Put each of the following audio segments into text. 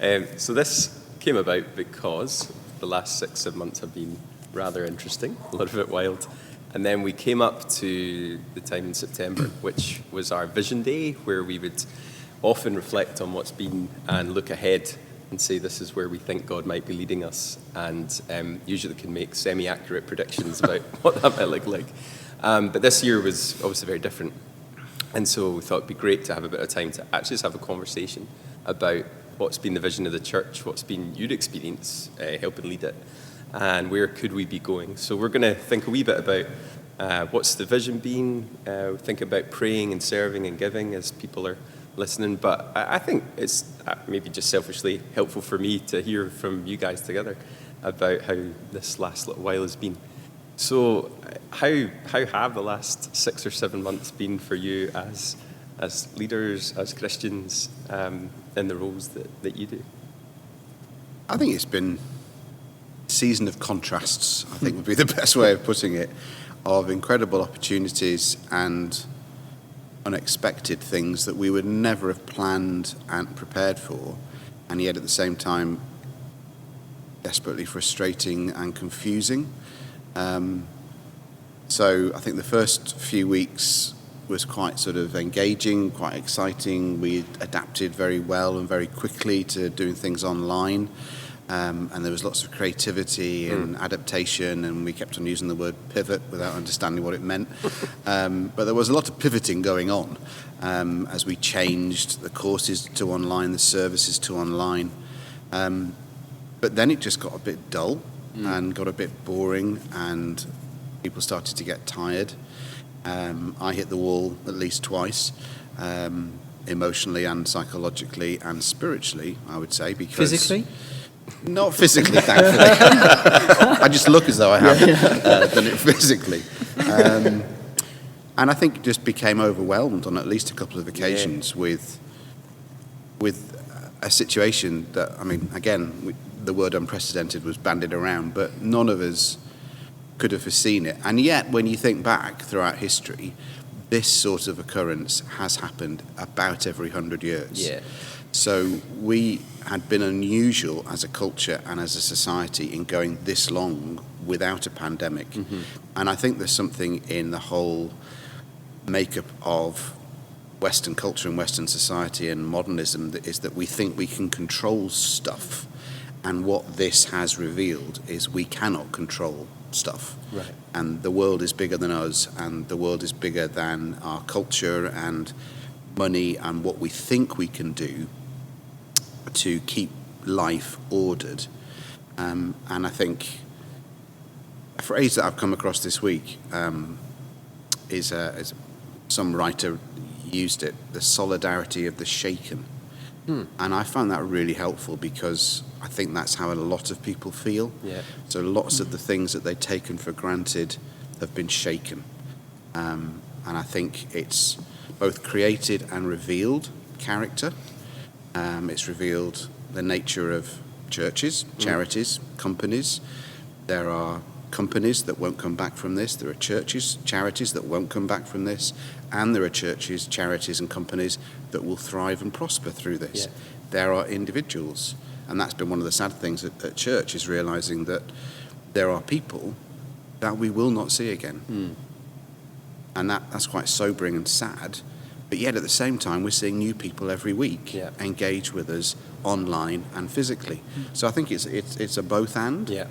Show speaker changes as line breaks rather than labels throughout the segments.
So this came about because the last 6-7 months have been rather interesting, a little bit wild. And then we came up to the time in September, which was our Vision Day, where we would often reflect on what's been and look ahead and say this is where we think God might be leading us, and usually can make semi-accurate predictions about what that might look like. But this year was obviously very different. And so we thought it'd be great to have a bit of time to actually just have a conversation about what's been the vision of the church, what's been your experience helping lead it, and where could we be going. So we're going to think a wee bit about what's the vision been, think about praying and serving and giving as people are listening. But I think it's maybe just selfishly helpful for me to hear from you guys together about how this last little while has been. So how have the last 6 or 7 months been for you as leaders, as Christians, in the roles that you do?
I think it's been a season of contrasts, I think would be the best way of putting it, of incredible opportunities and unexpected things that we would never have planned and prepared for, and yet at the same time desperately frustrating and confusing. So I think the first few weeks was quite sort of engaging, quite exciting. We adapted very well and very quickly to doing things online, and there was lots of creativity and adaptation, and we kept on using the word pivot without understanding what it meant. But there was a lot of pivoting going on as we changed the courses to online, the services to online. But then it just got a bit dull and got a bit boring, and people started to get tired. I hit the wall at least twice, emotionally and psychologically and spiritually, I would say. Because
physically?
Not physically, thankfully. I just look as though I have done it physically. And I think just became overwhelmed on at least a couple of occasions with a situation that, I mean, again, the word unprecedented was bandied around, but none of us could have foreseen it. And yet, when you think back throughout history, this sort of occurrence has happened about every 100 years.
Yeah.
So we had been unusual as a culture and as a society in going this long without a pandemic. And I think there's something in the whole makeup of Western culture and Western society and modernism that is that we think we can control stuff. And what this has revealed is we cannot control stuff.
Right.
And the world is bigger than us, and the world is bigger than our culture and money and what we think we can do to keep life ordered. And I think a phrase that I've come across this week is some writer used it, the solidarity of the shaken. And I found that really helpful because I think that's how a lot of people feel.
Yeah.
So lots of the things that they'd taken for granted have been shaken. And I think it's both created and revealed character. It's revealed the nature of churches, charities, companies. There are companies that won't come back from this. There are churches, charities that won't come back from this. And there are churches, charities and companies that will thrive and prosper through this. Yeah. There are individuals. And that's been one of the sad things at church, is realizing that there are people that we will not see again. And that's quite sobering and sad. But yet at the same time, we're seeing new people every week engage with us online and physically. So I think it's a both and.
Yeah.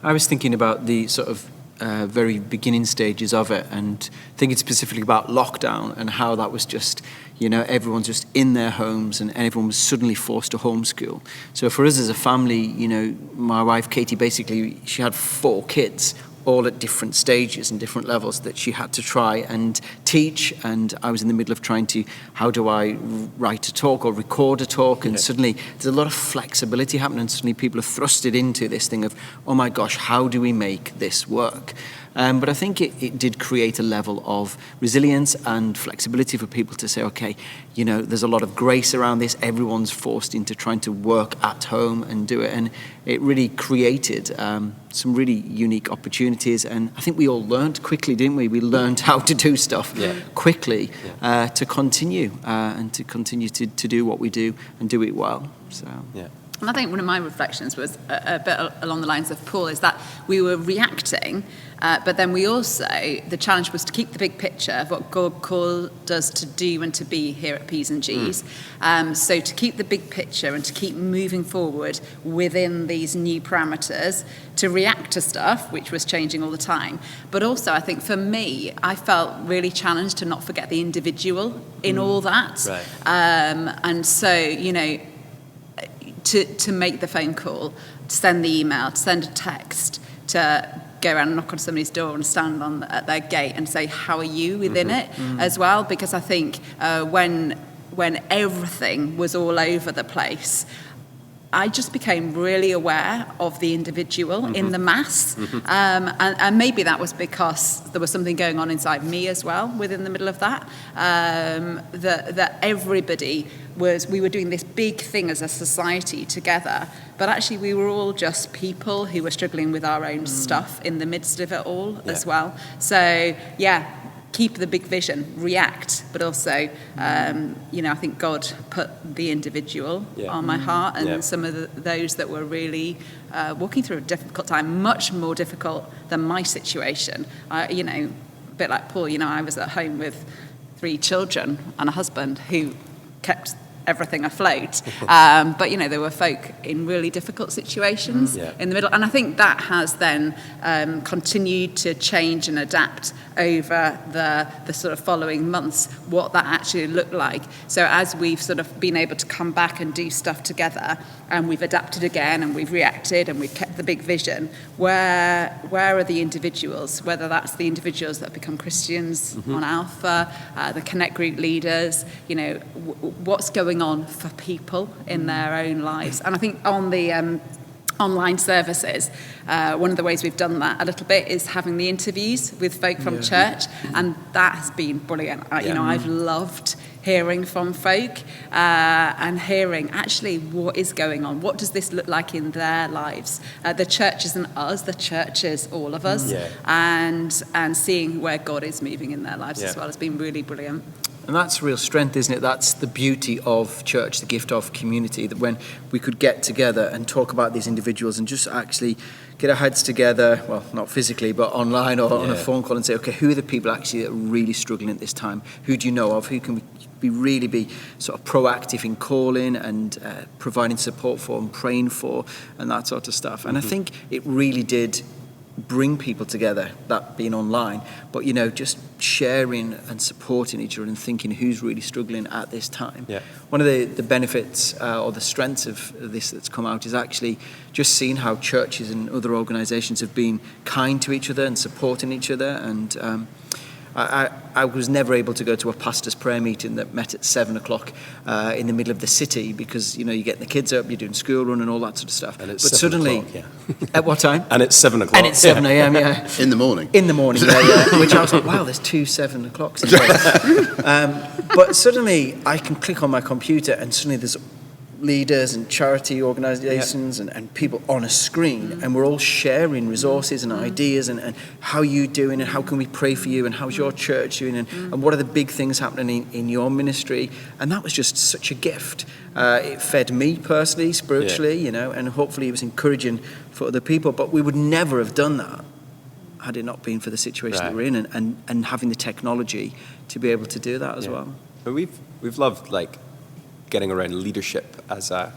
I was thinking about the sort of very beginning stages of it, and thinking specifically about lockdown and how that was just, everyone's just in their homes and everyone was suddenly forced to homeschool. So for us as a family, my wife Katie, basically she had 4 kids, all at different stages and different levels that she had to try and teach, and I was in the middle of trying to, how do I write a talk or record a talk, and suddenly there's a lot of flexibility happening, and suddenly people are thrusted into this thing of, oh my gosh, how do we make this work? But I think it did create a level of resilience and flexibility for people to say, okay, there's a lot of grace around this. Everyone's forced into trying to work at home and do it. And it really created some really unique opportunities. And I think we all learned quickly, didn't we? We learned how to do stuff quickly to continue and to continue to do what we do and do it well. So
And I think one of my reflections was a bit along the lines of Paul, is that we were reacting, but then the challenge was to keep the big picture of what God called us to do and to be here at P's and G's. So to keep the big picture and to keep moving forward within these new parameters, to react to stuff, which was changing all the time. But also, I think for me, I felt really challenged to not forget the individual in all that.
Right.
And so, to make the phone call, to send the email, to send a text, to go around and knock on somebody's door and stand at their gate and say, how are you within it as well? Because I think when everything was all over the place, I just became really aware of the individual in the mass. And maybe that was because there was something going on inside me as well within the middle of that. That everybody we were doing this big thing as a society together, but actually we were all just people who were struggling with our own stuff in the midst of it all as well. So, keep the big vision, react, but also, I think God put the individual on my heart, and some of those that were really walking through a difficult time, much more difficult than my situation. A bit like Paul, I was at home with 3 children and a husband who kept everything afloat. But, there were folk in really difficult situations in the middle. And I think that has then continued to change and adapt over the sort of following months, what that actually looked like. So as we've sort of been able to come back and do stuff together, and we've adapted again, and we've reacted, and we've kept the big vision, where are the individuals, whether that's the individuals that have become Christians on Alpha, the Connect group leaders, what's going on for people in their own lives. And I think on the online services, one of the ways we've done that a little bit is having the interviews with folk from church, and that has been brilliant. I've loved hearing from folk and hearing actually what is going on, what does this look like in their lives. The church isn't us, the church is all of us, and seeing where God is moving in their lives as well has been really brilliant.
And that's real strength, isn't it? That's the beauty of church, the gift of community, that when we could get together and talk about these individuals and just actually get our heads together, well, not physically, but online or on a phone call, and say, okay, who are the people actually that are really struggling at this time? Who do you know of? Who can we really be sort of proactive in calling and providing support for and praying for and that sort of stuff? And I think it really did bring people together, that being online, but just sharing and supporting each other and thinking who's really struggling at this time. One of the benefits or the strengths of this that's come out is actually just seeing how churches and other organisations have been kind to each other and supporting each other. And I was never able to go to a pastor's prayer meeting that met at 7:00 in the middle of the city because, you're getting the kids up, you're doing school run and all that sort of stuff.
And it's
but
7
suddenly,
o'clock,
at what time?
And it's 7:00.
And it's 7 a.m,
In the morning.
In the morning, which I was like, wow, there's 2 7 o'clocks in there. But suddenly I can click on my computer and suddenly there's leaders and charity organisations and people on a screen, and we're all sharing resources and ideas and how you doing and how can we pray for you and how's your church doing and what are the big things happening in your ministry. And that was just such a gift. It fed me personally, spiritually, and hopefully it was encouraging for other people. But we would never have done that had it not been for the situation that we're in and having the technology to be able to do that as well.
But we've loved getting around leadership as a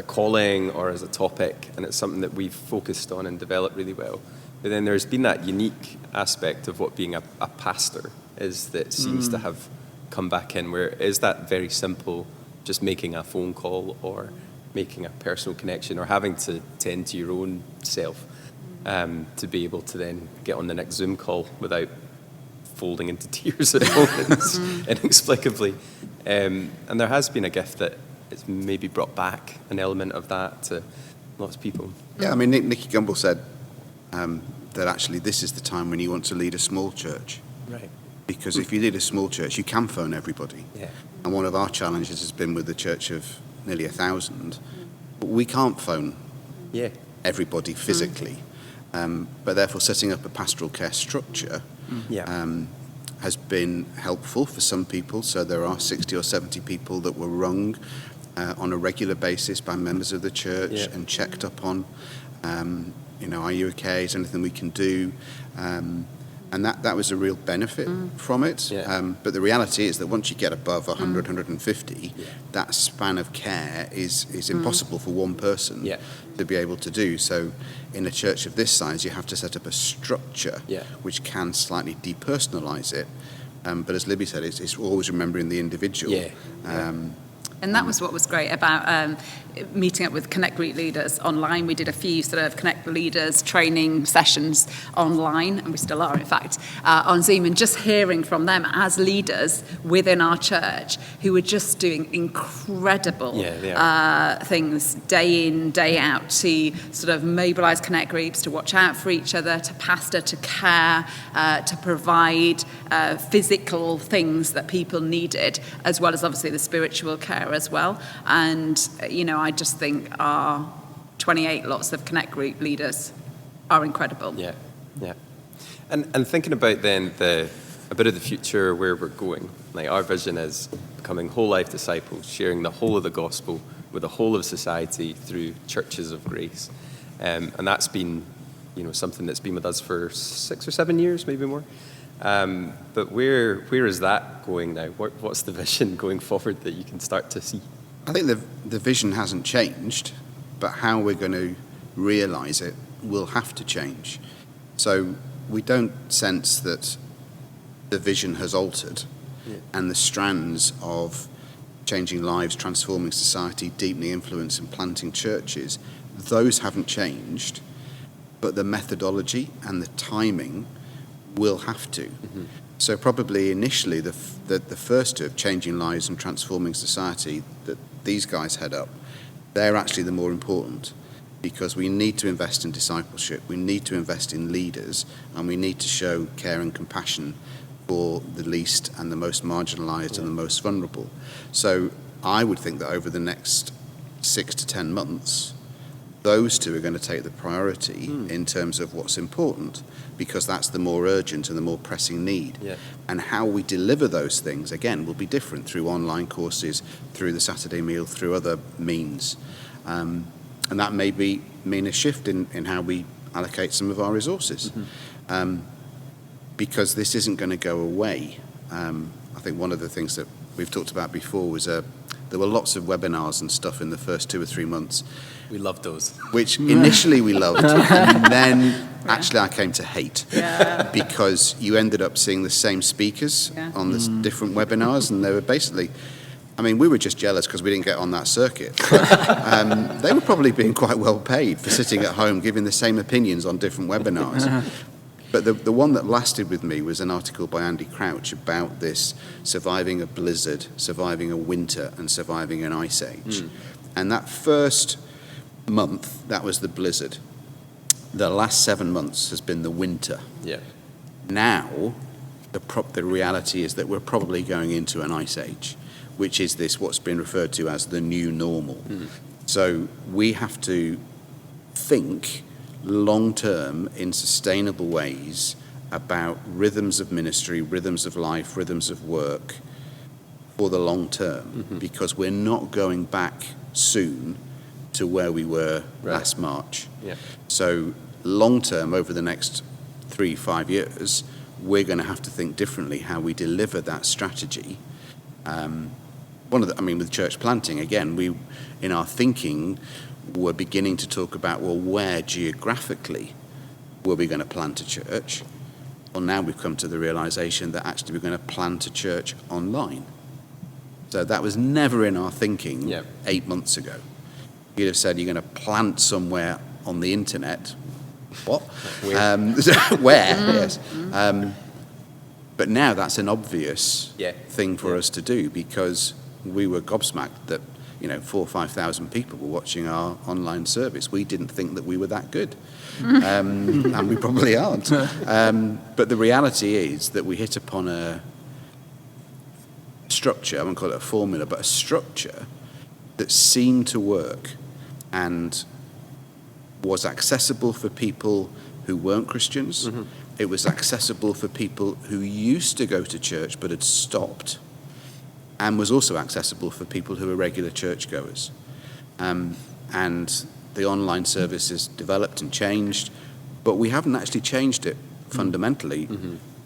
calling or as a topic, and it's something that we've focused on and developed really well. But then there's been that unique aspect of what being a pastor is that seems to have come back in, where it is that very simple, just making a phone call or making a personal connection or having to tend to your own self to be able to then get on the next Zoom call without folding into tears at moments inexplicably. And there has been a gift that it's maybe brought back an element of that to lots of people.
Yeah, I mean, Nicky Gumbel said that actually this is the time when you want to lead a small church.
Right.
Because if you lead a small church, you can phone everybody.
Yeah.
And one of our challenges has been with the church of nearly 1,000. We can't phone
Yeah.
everybody physically. But therefore setting up a pastoral care structure
Yeah.
has been helpful for some people. So there are 60 or 70 people that were rung on a regular basis by members of the church
Yeah.
and checked up on, are you okay? Is there anything we can do? And that was a real benefit from it.
Yeah.
But the reality is that once you get above 100, 150,
Yeah.
that span of care is impossible for one person
Yeah.
to be able to do. So in a church of this size, you have to set up a structure
Yeah.
which can slightly depersonalize it. But as Libby said, it's always remembering the individual.
Yeah.
And that was what was great about meeting up with Connect Group leaders online. We did a few sort of Connect leaders training sessions online, and we still are, in fact, on Zoom, and just hearing from them as leaders within our church who were just doing incredible things day in, day out to sort of mobilise Connect groups, to watch out for each other, to pastor, to care, to provide physical things that people needed, as well as obviously the spiritual care as well. And, I just think our 28 lots of Connect group leaders are incredible.
Yeah, yeah. And thinking about then a bit of the future, where we're going, like our vision is becoming whole life disciples, sharing the whole of the gospel with the whole of society through churches of grace. And that's been, something that's been with us for 6 or 7 years, maybe more. But where is that going now? What's the vision going forward that you can start to see?
I think the vision hasn't changed, but how we're going to realise it will have to change. So we don't sense that the vision has altered, and the strands of changing lives, transforming society, deepening influence and planting churches, those haven't changed, but the methodology and the timing will have to. Mm-hmm. So probably initially the first two of changing lives and transforming society that these guys head up, they're actually the more important, because we need to invest in discipleship, we need to invest in leaders, and we need to show care and compassion for the least and the most marginalised and the most vulnerable. So I would think that over the next 6 to 10 months, those two are going to take the priority in terms of what's important, because that's the more urgent and the more pressing need. Yeah. And how we deliver those things, again, will be different through online courses, through the Saturday meal, through other means. And that may mean a shift in how we allocate some of our resources. Because this isn't going to go away. I think one of the things that we've talked about before was there were lots of webinars and stuff in the first 2 or 3 months.
We loved those.
Which initially we loved, and then actually I came to hate. Because you ended up seeing the same speakers on the different webinars, and they were basically, we were just jealous because we didn't get on that circuit. But, they were probably being quite well paid for sitting at home giving the same opinions on different webinars. But the one that lasted with me was an article by Andy Crouch about this surviving a blizzard, surviving a winter, and surviving an ice age. And that first month, that was the blizzard. The last 7 months has been the winter. Yeah. Now, the reality is that we're probably going into an ice age, which is what's been referred to as the new normal. So we have to think long-term in sustainable ways about rhythms of ministry, rhythms of life, rhythms of work for the long term, because we're not going back soon to where we were last March. Yeah. So long-term, over the next 3-5 years, we're going to have to think differently how we deliver that strategy. With church planting, again, we, in our thinking, we're beginning to talk about, where geographically were we going to plant a church? Well, now we've come to the realization that actually we're going to plant a church online. So that was never in our thinking 8 months ago. You'd have said you're going to plant somewhere on the internet. What? Where? Yes. But now that's an obvious thing for us to do, because we were gobsmacked that 4,000 or 5,000 people were watching our online service. We didn't think that we were that good, and we probably aren't. But the reality is that we hit upon a structure, I won't call it a formula, but a structure that seemed to work and was accessible for people who weren't Christians. Mm-hmm. It was accessible for people who used to go to church but had stopped, and was also accessible for people who were regular churchgoers. And the online services developed and changed, but we haven't actually changed it fundamentally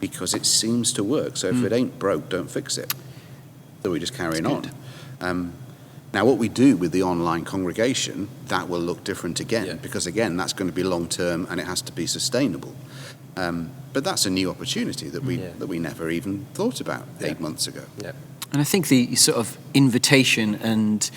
because it seems to work. So if it ain't broke, don't fix it. So we're just carrying on. Now, what we do with the online congregation, that will look different again, because again, that's going to be long-term and it has to be sustainable. But that's a new opportunity that we never even thought about 8 months ago.
Yeah.
And I think the sort of invitation and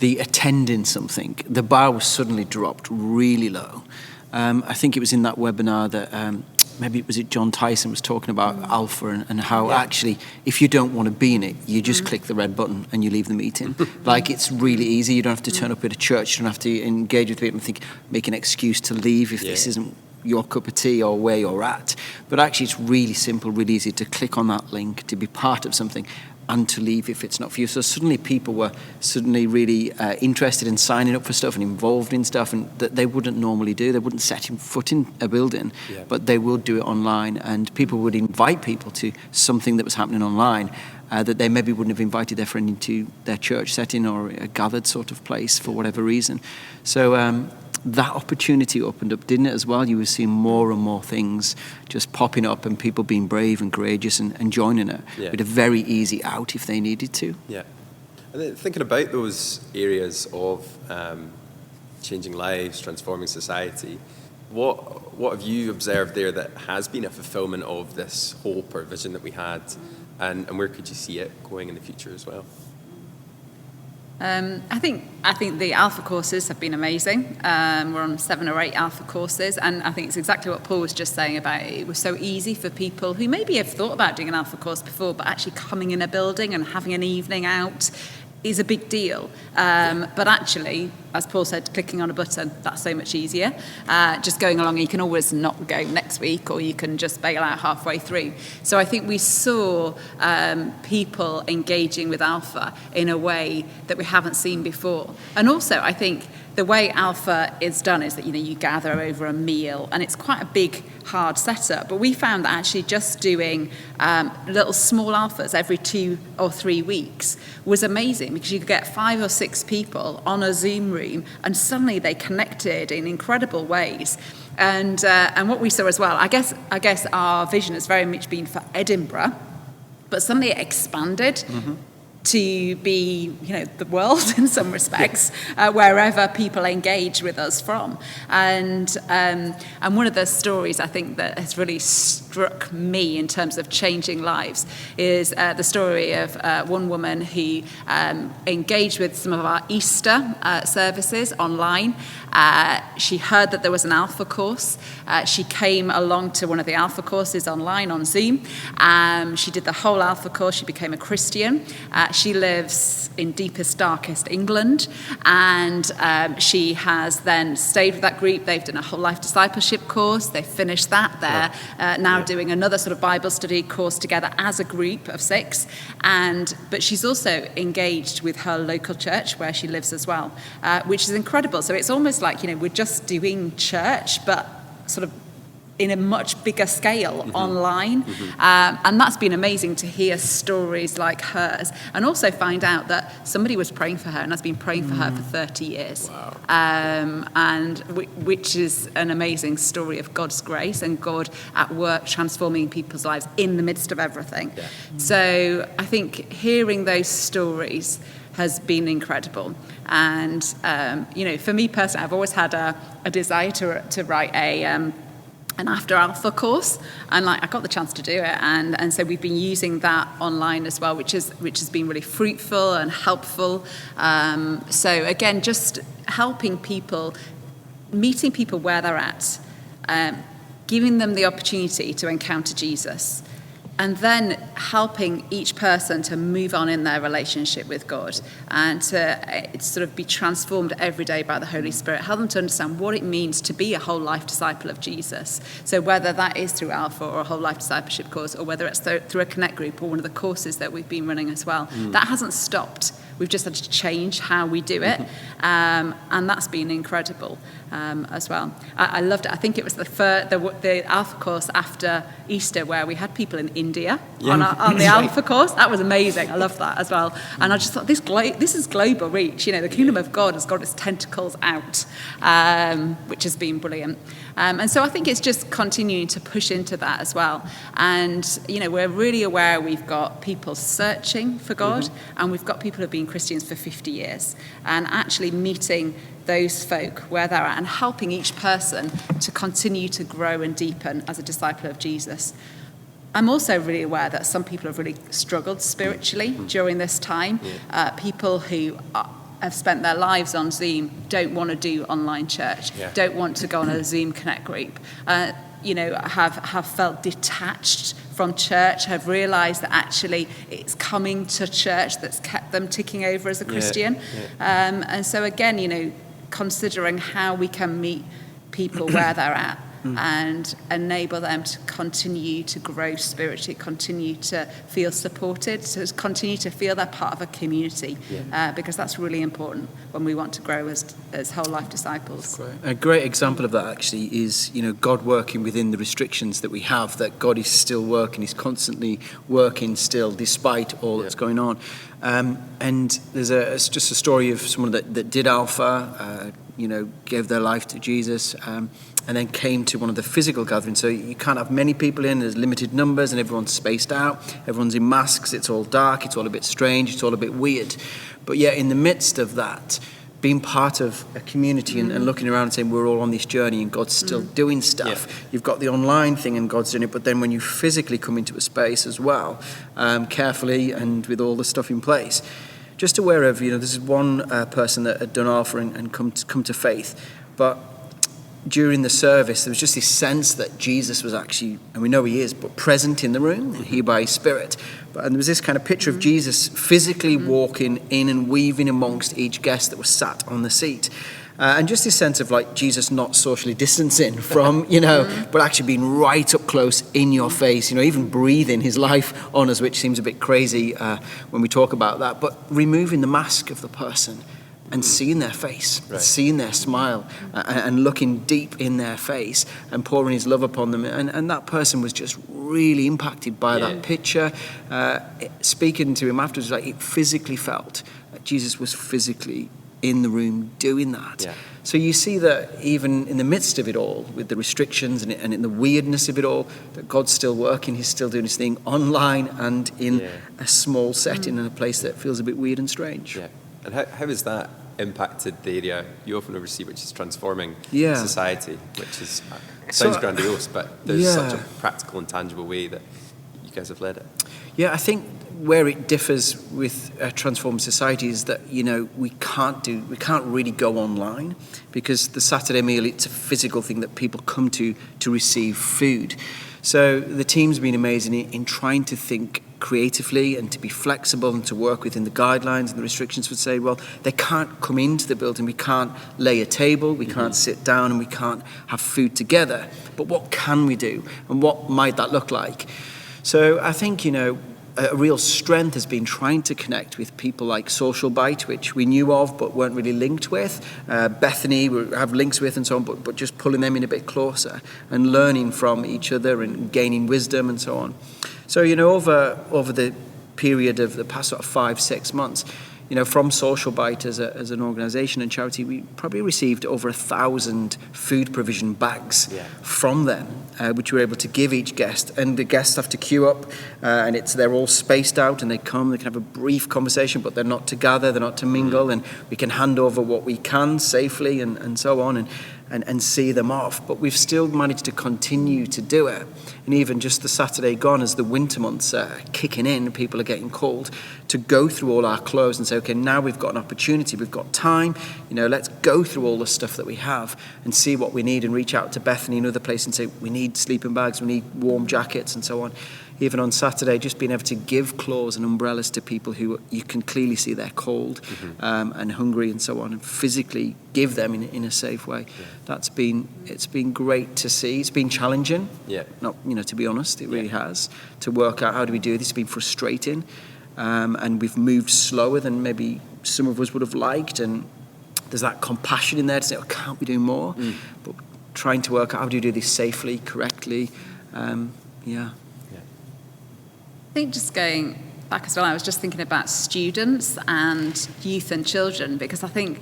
the attending something, the bar was suddenly dropped really low. I think it was in that webinar that maybe was it John Tyson was talking about Alpha and how actually if you don't want to be in it, you just click the red button and you leave the meeting. Like, it's really easy. You don't have to turn up at a church. You don't have to engage with people and make an excuse to leave if this isn't your cup of tea or where you're at. But actually it's really simple, really easy to click on that link, to be part of something, and to leave if it's not for you. So suddenly people were really interested in signing up for stuff and involved in stuff and that they wouldn't normally do. They wouldn't set foot in a building, but they would do it online, and people would invite people to something that was happening online that they maybe wouldn't have invited their friend into their church setting or a gathered sort of place for whatever reason. So that opportunity opened up, didn't it, as well? You were seeing more and more things just popping up and people being brave and courageous and joining it with a very easy out if they needed to.
Yeah. And then thinking about those areas of changing lives, transforming society, what have you observed there that has been a fulfillment of this hope or vision that we had, and where could you see it going in the future as well?
I think the Alpha courses have been amazing. We're on 7 or 8 Alpha courses, and I think it's exactly what Paul was just saying about it was so easy for people who maybe have thought about doing an Alpha course before, but actually coming in a building and having an evening out is a big deal. But actually, as Paul said, clicking on a button, that's so much easier. Just going along, you can always not go next week, or you can just bail out halfway through. So I think we saw people engaging with Alpha in a way that we haven't seen before. And also, I think the way Alpha is done is that, you gather over a meal, and it's quite a big, hard setup. But we found that actually just doing little small Alphas every 2 or 3 weeks was amazing, because you could get 5 or 6 people on a Zoom room, and suddenly they connected in incredible ways. And what we saw as well, I guess our vision has very much been for Edinburgh, but suddenly it expanded. To be, the world in some respects, wherever people engage with us from. And one of the stories I think that has really struck me in terms of changing lives is the story of one woman who engaged with some of our Easter services online. She heard that there was an Alpha course. She came along to one of the Alpha courses online on Zoom. She did the whole Alpha course. She became a Christian. She lives in deepest, darkest England, and she has then stayed with that group. They've done a whole life discipleship course. They've finished that. They're now doing another sort of Bible study course together as a group of 6. But she's also engaged with her local church where she lives as well, which is incredible. So it's almost like, we're just doing church, but sort of in a much bigger scale online. And that's been amazing to hear stories like hers, and also find out that somebody was praying for her and has been praying for her for 30 years.
Wow.
And which is an amazing story of God's grace and God at work transforming people's lives in the midst of everything. So I think hearing those stories has been incredible. And, for me personally, I've always had a desire to write an after Alpha course, and I got the chance to do it, and so we've been using that online as well, which has been really fruitful and helpful. So again, just helping people, meeting people where they're at, giving them the opportunity to encounter Jesus, And then helping each person to move on in their relationship with God and to sort of be transformed every day by the Holy Spirit. Help them to understand what it means to be a whole life disciple of Jesus. So whether that is through Alpha or a whole life discipleship course, or whether it's through a Connect group or one of the courses that we've been running as well, that hasn't stopped. We've just had to change how we do it. And that's been incredible as well. I loved it. I think it was the Alpha course after Easter where we had people in India on the Alpha course. That was amazing. I loved that as well. And I just thought, this is global reach. The kingdom of God has got its tentacles out, which has been brilliant. And so I think it's just continuing to push into that as well. And, we're really aware we've got people searching for God, and we've got people who have been Christians for 50 years, and actually meeting those folk where they're at and helping each person to continue to grow and deepen as a disciple of Jesus. I'm also really aware that some people have really struggled spiritually during this time. People who have spent their lives on Zoom don't want to do online church, don't want to go on a Zoom Connect group, have felt detached from church, have realised that actually it's coming to church that's kept them ticking over as a Christian. And so again, considering how we can meet people where they're at and enable them to continue to grow spiritually, continue to feel supported, to continue to feel they're part of a community, because that's really important when we want to grow as whole life disciples.
A great example of that actually is, God working within the restrictions that we have, that God is still working, he's constantly working still despite all that's going on. And there's just a story of someone that did Alpha, gave their life to Jesus, and then came to one of the physical gatherings. So you can't have many people in, there's limited numbers, and everyone's spaced out, everyone's in masks, it's all dark, it's all a bit strange, it's all a bit weird. But yet in the midst of that, being part of a community and looking around and saying we're all on this journey and God's still doing stuff. You've got the online thing and God's doing it, but then when you physically come into a space as well, carefully and with all the stuff in place, just aware of, this is one person that had done Alpha and come to faith, but during the service there was just this sense that Jesus was actually, and we know he is, but present in the room, and he by his Spirit. And there was this kind of picture of Jesus physically walking in and weaving amongst each guest that was sat on the seat. And just this sense of like Jesus not socially distancing from, but actually being right up close in your face, even breathing his life on us, which seems a bit crazy when we talk about that, but removing the mask of the person and seeing their face, seeing their smile, and looking deep in their face and pouring his love upon them. And that person was just really impacted by that picture. Speaking to him afterwards, like it physically felt that Jesus was physically in the room doing that. So you see that even in the midst of it all, with the restrictions and in the weirdness of it all, that God's still working, he's still doing his thing online and in a small setting in a place that feels a bit weird and strange.
And how has that impacted the area you often oversee, which is transforming society, which is sounds grandiose, but there's such a practical and tangible way that you guys have led it.
Yeah, I think where it differs with a transformed society is that, we can't really go online, because the Saturday meal, it's a physical thing that people come to receive food. So the team's been amazing in trying to think creatively and to be flexible and to work within the guidelines and the restrictions. Would say, well, they can't come into the building, we can't lay a table, we can't sit down, and we can't have food together. But what can we do, and what might that look like? So I think, a real strength has been trying to connect with people like Social Bite, which we knew of but weren't really linked with. Bethany, we have links with and so on, but just pulling them in a bit closer and learning from each other and gaining wisdom and so on. So, over the period of the past 5-6 months, from Social Bite as an organisation and charity, we probably received over 1,000 food provision bags from them, which we were able to give each guest. And the guests have to queue up, and they're all spaced out, and they can have a brief conversation, but they're not to gather, they're not to mingle, and we can hand over what we can safely and so on, and see them off. But we've still managed to continue to do it. And even just the Saturday gone, as the winter months are kicking in, people are getting cold, to go through all our clothes and say, okay, now we've got an opportunity, we've got time, let's go through all the stuff that we have and see what we need, and reach out to Bethany and other places and say, we need sleeping bags, we need warm jackets and so on. even on Saturday, just being able to give claws and umbrellas to people who you can clearly see they're cold and hungry and so on, and physically give them in a safe way. It's been great to see. It's been challenging. Not, to be honest, it really has, to work out how do we do this. It's been frustrating, and we've moved slower than maybe some of us would have liked, and there's that compassion in there to say, can't we do more? But trying to work out how do you do this safely, correctly. I
think just going back as well, I was just thinking about students and youth and children, because I think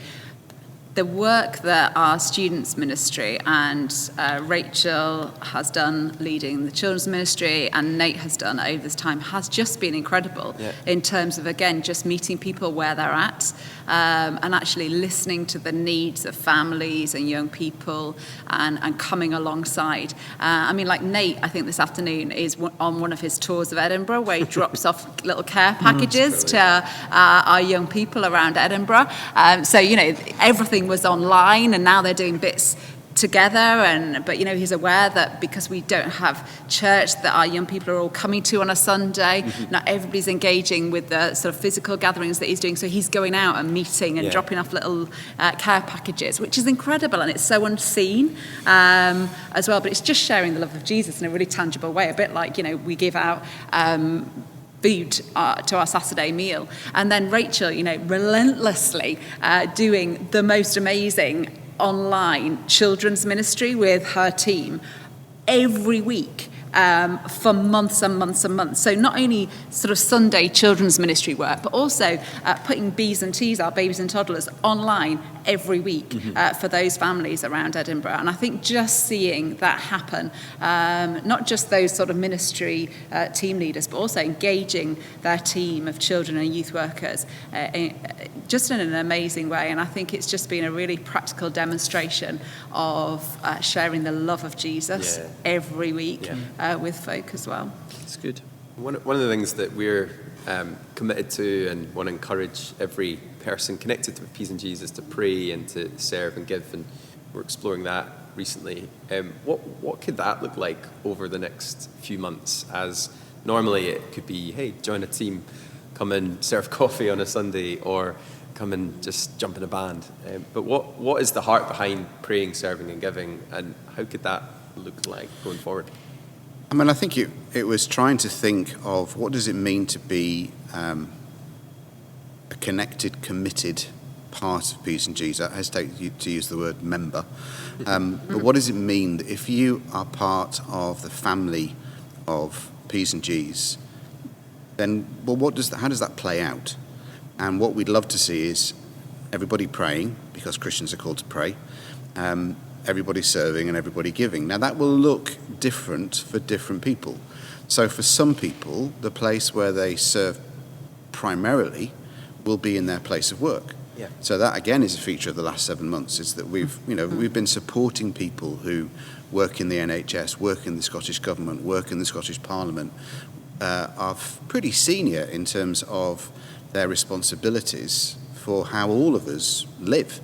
the work that our students ministry and Rachel has done leading the children's ministry and Nate has done over this time has just been incredible in terms of, again, just meeting people where they're at and actually listening to the needs of families and young people and coming alongside. Like Nate, I think this afternoon is on one of his tours of Edinburgh where he drops off little care packages to our young people around Edinburgh. Everything was online, and now they're doing bits together, but he's aware that because we don't have church that our young people are all coming to on a Sunday, not everybody's engaging with the sort of physical gatherings that he's doing, so he's going out and meeting and dropping off little care packages, which is incredible, and it's so unseen as well, but it's just sharing the love of Jesus in a really tangible way, a bit like we give out food to our Saturday meal. And then Rachel, relentlessly doing the most amazing online children's ministry with her team every week for months and months and months. So not only sort of Sunday children's ministry work, but also putting B's and T's, our babies and toddlers, online every week for those families around Edinburgh. And I think just seeing that happen, not just those sort of ministry team leaders, but also engaging their team of children and youth workers just in an amazing way. And I think it's just been a really practical demonstration of sharing the love of Jesus every week with folk as well.
It's good.
One of the things that we're committed to and want to encourage every person connected to Peas and Jesus to pray and to serve and give, and we're exploring that recently. What could that look like over the next few months? As normally it could be, hey, join a team, come and serve coffee on a Sunday, or come and just jump in a band. But what is the heart behind praying, serving and giving, and how could that look like going forward?
I think it was trying to think of what does it mean to be a connected, committed part of Peas and Jesus. I hesitate to use the word member. But what does it mean that if you are part of the family of Peas and Jesus, then how does that play out? And what we'd love to see is everybody praying, because Christians are called to pray, everybody serving and everybody giving. Now that will look different for different people. So for some people, the place where they serve primarily will be in their place of work. So that again is a feature of the last 7 months, is that we've been supporting people who work in the NHS, work in the Scottish Government, work in the Scottish Parliament, are pretty senior in terms of their responsibilities for how all of us live.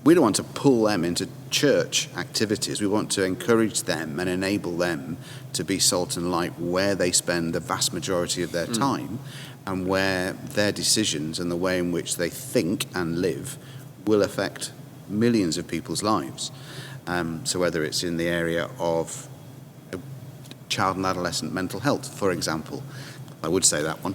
We don't want to pull them into church activities. We want to encourage them and enable them to be salt and light where they spend the vast majority of their time, and where their decisions and the way in which they think and live will affect millions of people's lives. So whether it's in the area of child and adolescent mental health, for example, I would say that one.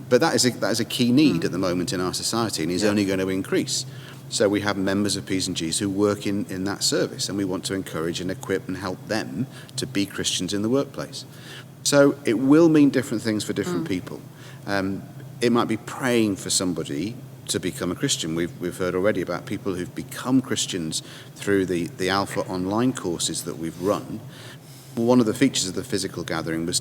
But that is a key need at the moment in our society, and is only going to increase. So we have members of Peas and Jesus who work in that service, and we want to encourage and equip and help them to be Christians in the workplace. So it will mean different things for different people. It might be praying for somebody to become a Christian. We've heard already about people who've become Christians through the Alpha online courses that we've run. One of the features of the physical gathering was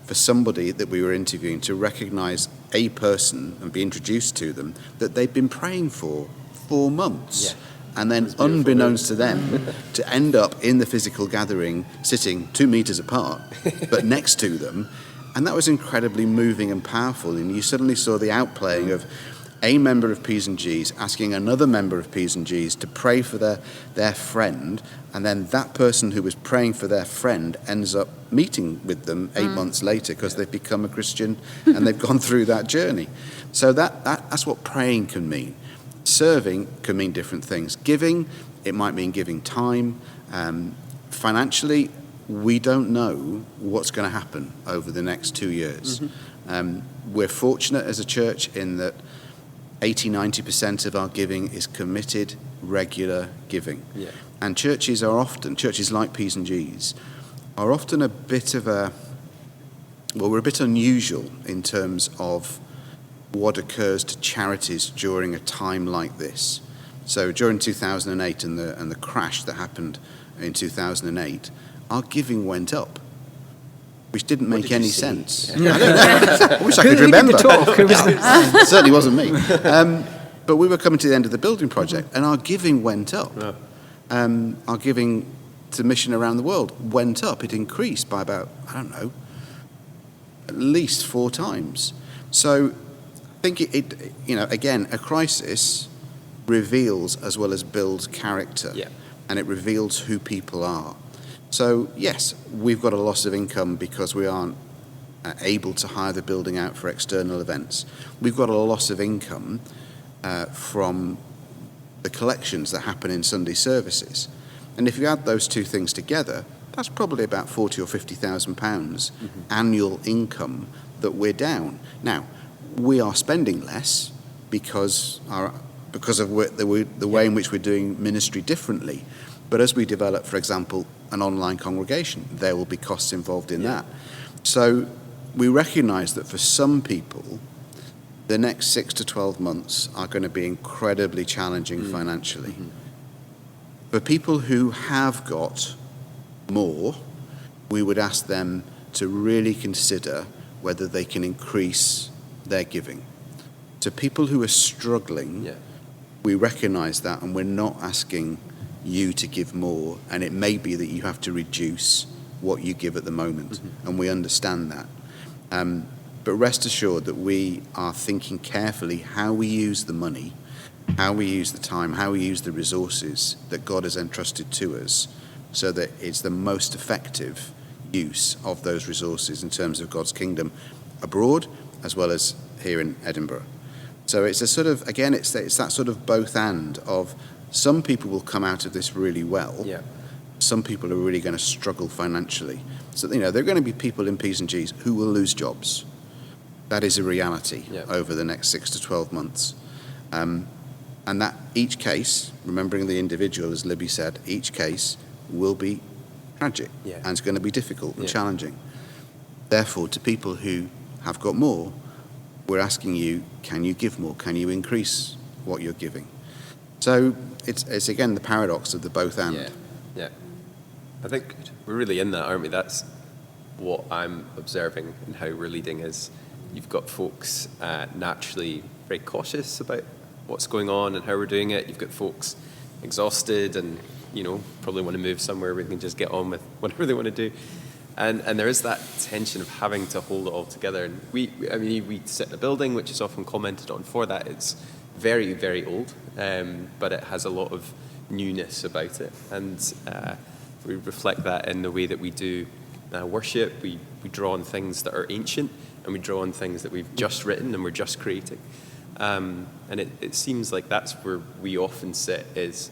for somebody that we were interviewing to recognise a person and be introduced to them that they'd been praying for 4 months. And then unbeknownst to them, to end up in the physical gathering sitting 2 meters apart, but next to them. And that was incredibly moving and powerful. And you suddenly saw the outplaying of a member of P's and G's asking another member of P's and G's to pray for their friend, and then that person who was praying for their friend ends up meeting with them 8 months later because they've become a Christian and they've gone through that journey. So that's what praying can mean. Serving can mean different things. Giving, it might mean giving time. Financially, we don't know what's going to happen over the next 2 years. We're fortunate as a church in that 80-90% of our giving is committed, regular giving. Yeah. And churches like P's and G's, are often we're a bit unusual in terms of what occurs to charities during a time like this. So during 2008 and the crash that happened in 2008, our giving went up, which didn't make any sense. Yeah. I wish I could remember. It certainly wasn't me. But we were coming to the end of the building project, and our giving went up. Yeah. Our giving to mission around the world went up. It increased by about, at least 4 times. So I think again, a crisis reveals as well as builds character, and it reveals who people are. So yes, we've got a loss of income because we aren't able to hire the building out for external events. We've got a loss of income from the collections that happen in Sunday services. And if you add those two things together, that's probably about £40,000 or £50,000 annual income that we're down. Now, we are spending less because of the way in which we're doing ministry differently. But as we develop, for example, an online congregation, there will be costs involved in that. So we recognise that for some people, the next 6 to 12 months are going to be incredibly challenging financially. For people who have got more, we would ask them to really consider whether they can increase their giving. To people who are struggling, we recognise that, and we're not asking you to give more, and it may be that you have to reduce what you give at the moment, and we understand that. But rest assured that we are thinking carefully how we use the money, how we use the time, how we use the resources that God has entrusted to us, so that it's the most effective use of those resources in terms of God's kingdom abroad as well as here in Edinburgh. So it's a sort of, again, it's that sort of both and of some people will come out of this really well. Yeah. Some people are really going to struggle financially. So, there are going to be people in P's and G's who will lose jobs. That is a reality over the next 6 to 12 months. And that each case, remembering the individual, as Libby said, each case will be tragic and it's going to be difficult and challenging. Therefore, to people who have got more, we're asking you, can you give more? Can you increase what you're giving? So it's again the paradox of the both and.
Yeah. I think we're really in that, aren't we? That's what I'm observing and how we're leading is you've got folks naturally very cautious about what's going on and how we're doing it. You've got folks exhausted and, probably want to move somewhere where they can just get on with whatever they want to do. And there is that tension of having to hold it all together. And we sit in a building which is often commented on for that. It's very, very old, but it has a lot of newness about it. And we reflect that in the way that we do worship. We draw on things that are ancient, and we draw on things that we've just written and we're just creating. And it seems like that's where we often sit is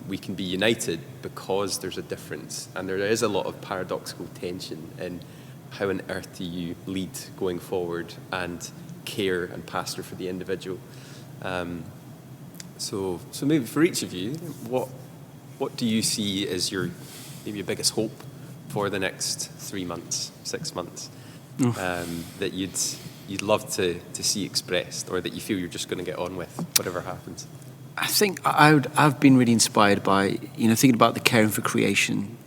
we can be united because there's a difference. And there is a lot of paradoxical tension in how on earth do you lead going forward and care and pastor for the individual. So maybe for each of you, what do you see as your biggest hope for the next 3 months, 6 months, that you'd love to see expressed, or that you feel you're just going to get on with whatever happens?
I think I've been really inspired by thinking about the caring for creation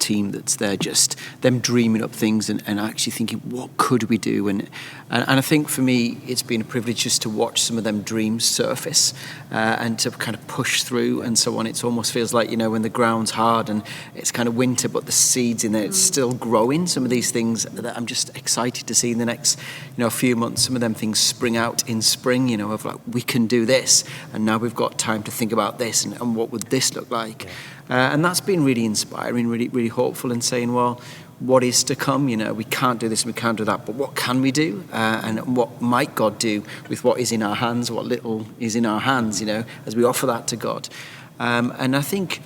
team that's there, just them dreaming up things and actually thinking, what could we do? And I think for me, it's been a privilege just to watch some of them dreams surface and to kind of push through and so on. It almost feels like, when the ground's hard and it's kind of winter, but the seeds in there, it's still growing. Some of these things that I'm just excited to see in the next, few months. Some of them things spring out in spring, of like, we can do this. And now we've got time to think about this and what would this look like? And that's been really inspiring, really, really hopeful, and saying, well, what is to come? We can't do this and we can't do that, but what can we do? And what might God do with what is in our hands, what little is in our hands, as we offer that to God? And I think,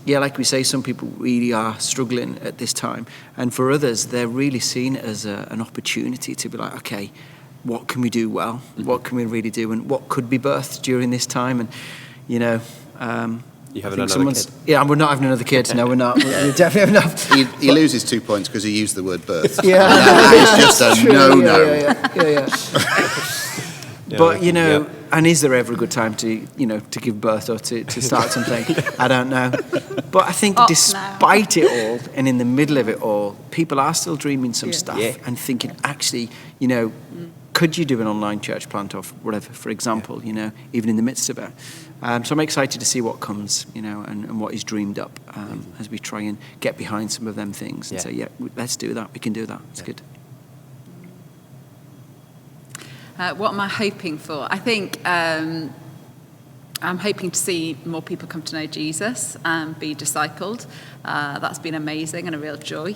like we say, some people really are struggling at this time. And for others, they're really seen as an opportunity to be like, okay, what can we do well? What can we really do? And what could be birthed during this time? And,
you having another kid?
Yeah, we're not having another kid. No, we're not. We definitely have enough.
He loses 2 points because he used the word birth.
Yeah.
That is just a no-no.
Yeah. But, and is there ever a good time to, to give birth or to start something? I don't know. But I think despite it all and in the middle of it all, people are still dreaming some stuff and thinking, actually, could you do an online church plant or whatever, for example, even in the midst of it? So I'm excited to see what comes, and what is dreamed up as we try and get behind some of them things and say, let's do that. We can do that. It's good.
What am I hoping for? I think I'm hoping to see more people come to know Jesus and be discipled. That's been amazing and a real joy.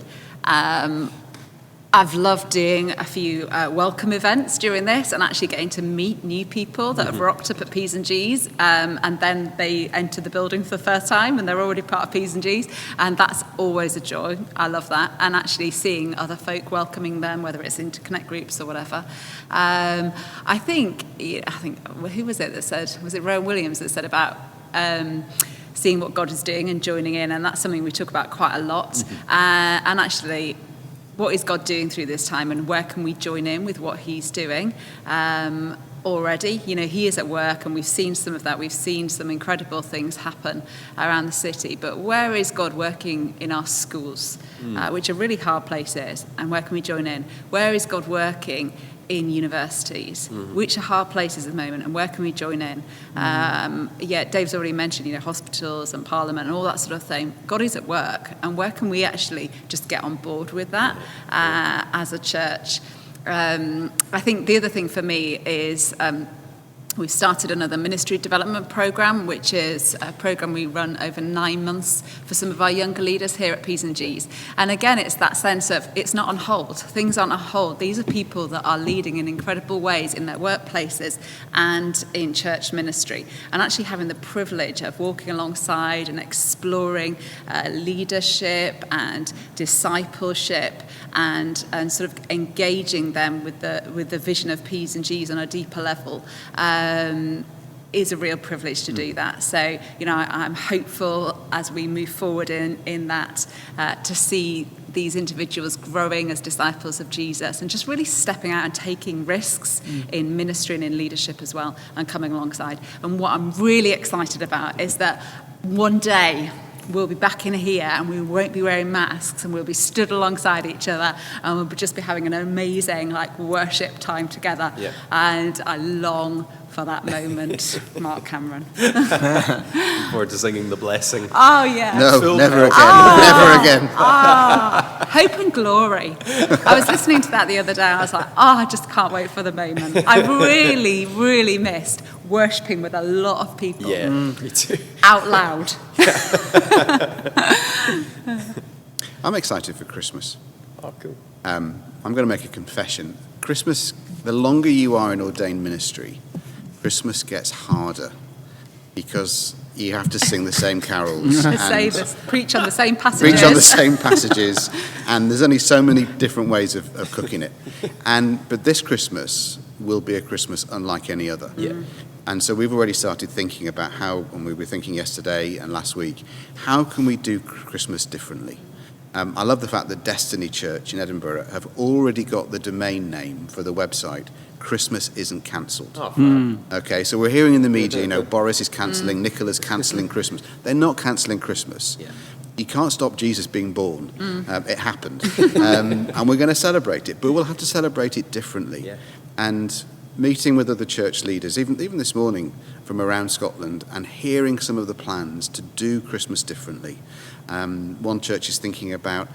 I've loved doing a few welcome events during this and actually getting to meet new people that have rocked up at P's and G's and then they enter the building for the first time and they're already part of P's and G's, and that's always a joy. I love that, and actually seeing other folk welcoming them, whether it's into connect groups or whatever. I think who was it that said, was it Rowan Williams that said about seeing what God is doing and joining in, and that's something we talk about quite a lot. And actually, what is God doing through this time, and where can we join in with what he's doing already? He is at work, and we've seen some of that. We've seen some incredible things happen around the city. But where is God working in our schools, which are really hard places, and where can we join in? Where is God working in universities, which are hard places at the moment, and where can we join in? Dave's already mentioned, hospitals and Parliament and all that sort of thing. God is at work, and where can we actually just get on board with that as a church? I think the other thing for me is we've started another ministry development program, which is a program we run over 9 months for some of our younger leaders here at P's and G's. And again, it's that sense of it's not on hold. Things aren't on hold. These are people that are leading in incredible ways in their workplaces and in church ministry. And actually having the privilege of walking alongside and exploring leadership and discipleship and sort of engaging them with the vision of P's and G's on a deeper level. Is a real privilege to do that. So, I'm hopeful as we move forward in that to see these individuals growing as disciples of Jesus and just really stepping out and taking risks in ministry and in leadership as well, and coming alongside. And what I'm really excited about is that one day we'll be back in here and we won't be wearing masks and we'll be stood alongside each other and we'll just be having an amazing worship time together. And I long for that moment. Mark Cameron.
Looking forward to singing the blessing.
Oh yeah.
No, never again. Never again.
Hope and glory. I was listening to that the other day. I was like, I just can't wait for the moment. I really, really missed worshipping with a lot of people.
Yeah, me too.
Out loud.
I'm excited for Christmas.
Oh, cool.
I'm going to make a confession. Christmas, the longer you are in ordained ministry, Christmas gets harder because you have to sing the same carols.
Preach on the same passages.
Preach on the same passages, and there's only so many different ways of cooking it. But this Christmas will be a Christmas unlike any other. And so we've already started thinking about how, and we were thinking yesterday and last week, how can we do Christmas differently? I love the fact that Destiny Church in Edinburgh have already got the domain name for the website, Christmas Isn't Cancelled. Okay, so we're hearing in the media, Boris is cancelling, Nicola's cancelling Christmas. They're not cancelling Christmas. You can't stop Jesus being born. It happened. And we're going to celebrate it, but we'll have to celebrate it differently.
Yeah.
And meeting with other church leaders, even this morning from around Scotland, and hearing some of the plans to do Christmas differently. One church is thinking about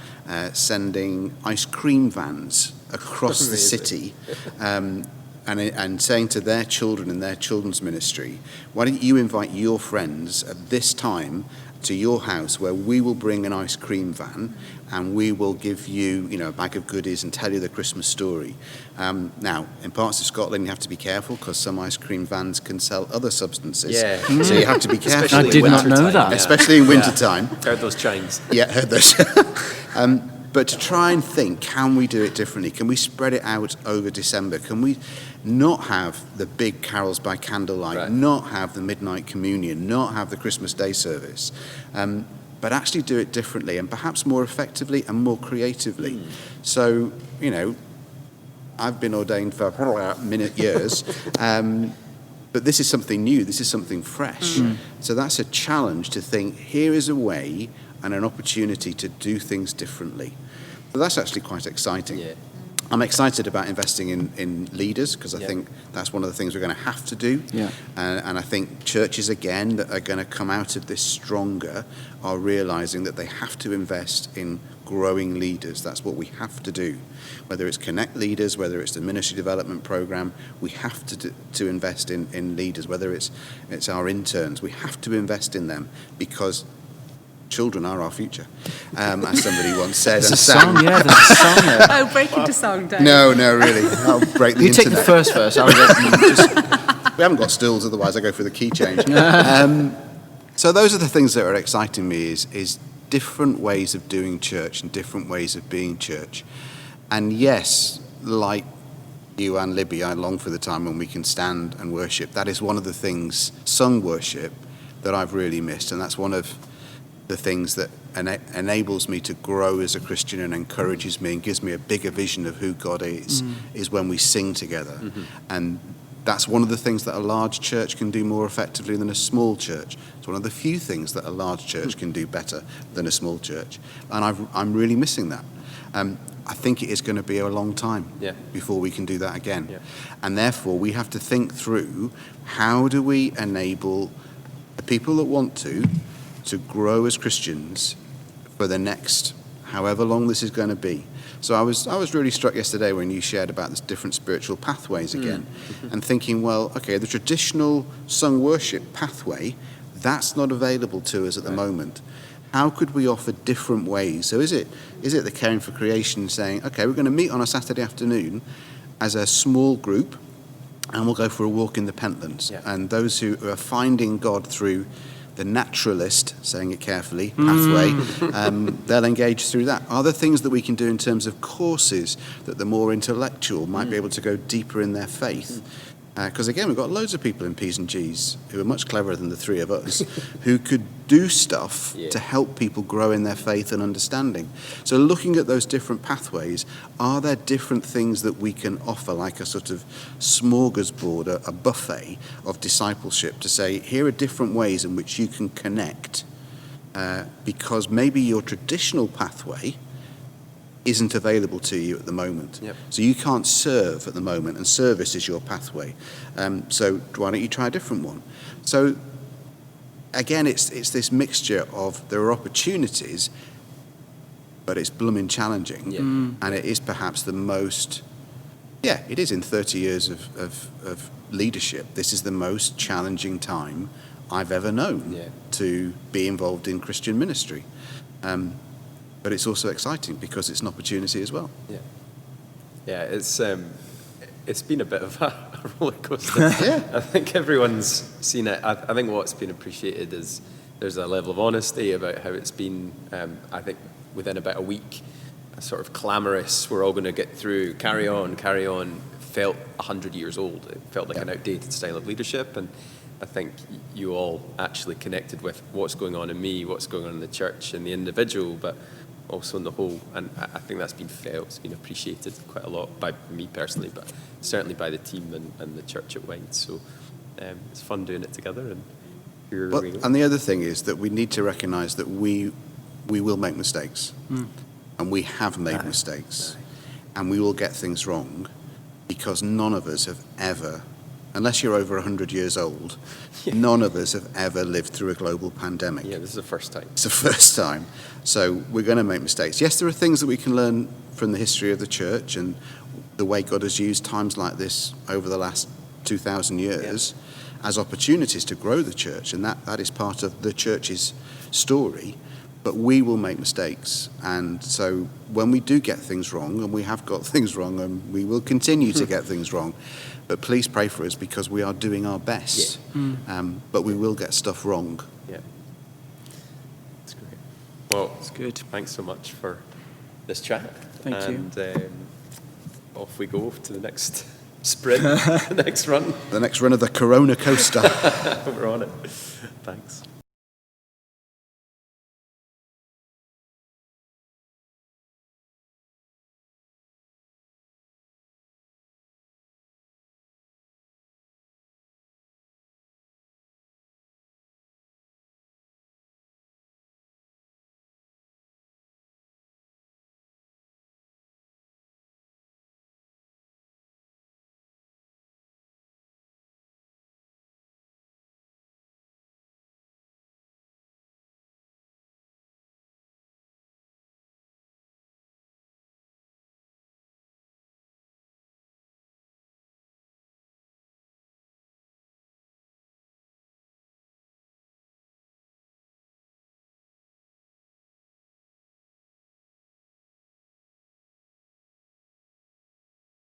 sending ice cream vans across the city and saying to their children in their children's ministry, why don't you invite your friends at this time to your house where we will bring an ice cream van and we will give you, a bag of goodies and tell you the Christmas story. Now, in parts of Scotland, you have to be careful because some ice cream vans can sell other substances.
Yeah.
So you have to be careful.
I did not know that.
Especially in winter time.
Heard those chimes.
Yeah, heard those. But to try and think, can we do it differently? Can we spread it out over December? Can we not have the big carols by candlelight,
Right.
not have the midnight communion, not have the Christmas Day service, but actually do it differently and perhaps more effectively and more creatively? So, I've been ordained for years, but this is something new, this is something fresh. So that's a challenge to think, here is a way and an opportunity to do things differently. So that's actually quite exciting.
Yeah.
I'm excited about investing in leaders because I think that's one of the things we're going to have to do.
Yeah.
And I think churches, again, that are going to come out of this stronger are realizing that they have to invest in growing leaders. That's what we have to do. Whether it's Connect Leaders, whether it's the Ministry Development Program, we have to invest in leaders. Whether it's our interns, we have to invest in them because children are our future, as somebody once said.
There's a song, there's a song there.
Oh, break into song, Dave.
No, really. I'll break the
You
internet.
take the first verse, I'll get
We haven't got stools, otherwise I go for the key change. So those are the things that are exciting me is different ways of doing church and different ways of being church. And yes, like you and Libby, I long for the time when we can stand and worship. That is one of the things, sung worship, that I've really missed. And that's one of the things that enables me to grow as a Christian and encourages me and gives me a bigger vision of who God is when we sing together. And that's one of the things that a large church can do more effectively than a small church. It's one of the few things that a large church can do better than a small church. And I'm really missing that. I think it is going to be a long time before we can do that again. Yeah. And therefore, we have to think through, how do we enable the people that want to grow as Christians for the next however long this is going to be. So I was really struck yesterday when you shared about the different spiritual pathways again, and thinking, well, okay, the traditional sung worship pathway, that's not available to us at the moment. How could we offer different ways? So is it the Caring for Creation saying, okay, we're going to meet on a Saturday afternoon as a small group and we'll go for a walk in the Pentlands. Yeah. And those who are finding God through the naturalist, saying it carefully, pathway, they'll engage through that. Are there things that we can do in terms of courses that the more intellectual might be able to go deeper in their faith? Because again, we've got loads of people in P's and G's who are much cleverer than the three of us, who could do stuff to help people grow in their faith and understanding. So looking at those different pathways, are there different things that we can offer, like a sort of smorgasbord, a buffet of discipleship, to say, here are different ways in which you can connect, because maybe your traditional pathway isn't available to you at the moment. Yep. So you can't serve at the moment, and service is your pathway. So why don't you try a different one? So again, it's this mixture of there are opportunities, but it's blooming challenging. Yeah. And it is perhaps the most, it is in 30 years of leadership, this is the most challenging time I've ever known to be involved in Christian ministry. But it's also exciting because it's an opportunity as well.
Yeah, it's been a bit of a roller coaster. I think everyone's seen it. I think what's been appreciated is there's a level of honesty about how it's been. I think within about a week, a sort of clamorous, we're all going to get through, carry on, felt 100 years old. It felt like an outdated style of leadership, and I think you all actually connected with what's going on in me, what's going on in the church, and the individual, but also in the whole. And I think that's been felt, it's been appreciated quite a lot by me personally, but certainly by the team and the church at Wide. So it's fun doing it together. And
and the other thing is that we need to recognise that we we will make mistakes. And we have made mistakes. And we will get things wrong because none of us have ever, unless you're over 100 years old, none of us have ever lived through a global pandemic.
Yeah, this is the first time.
It's the first time. So we're going to make mistakes. Yes, there are things that we can learn from the history of the church and the way God has used times like this over the last 2,000 years as opportunities to grow the church, and that is part of the church's story. But we will make mistakes, and so when we do get things wrong, and we have got things wrong, and we will continue to get things wrong, but please pray for us because we are doing our best. But we will get stuff wrong.
Yeah. That's great. Well,
It's good.
thanks so much for this chat.
Thank you.
And off we go to the next sprint, the next run.
The next run of the Corona coaster.
We're on it. Thanks.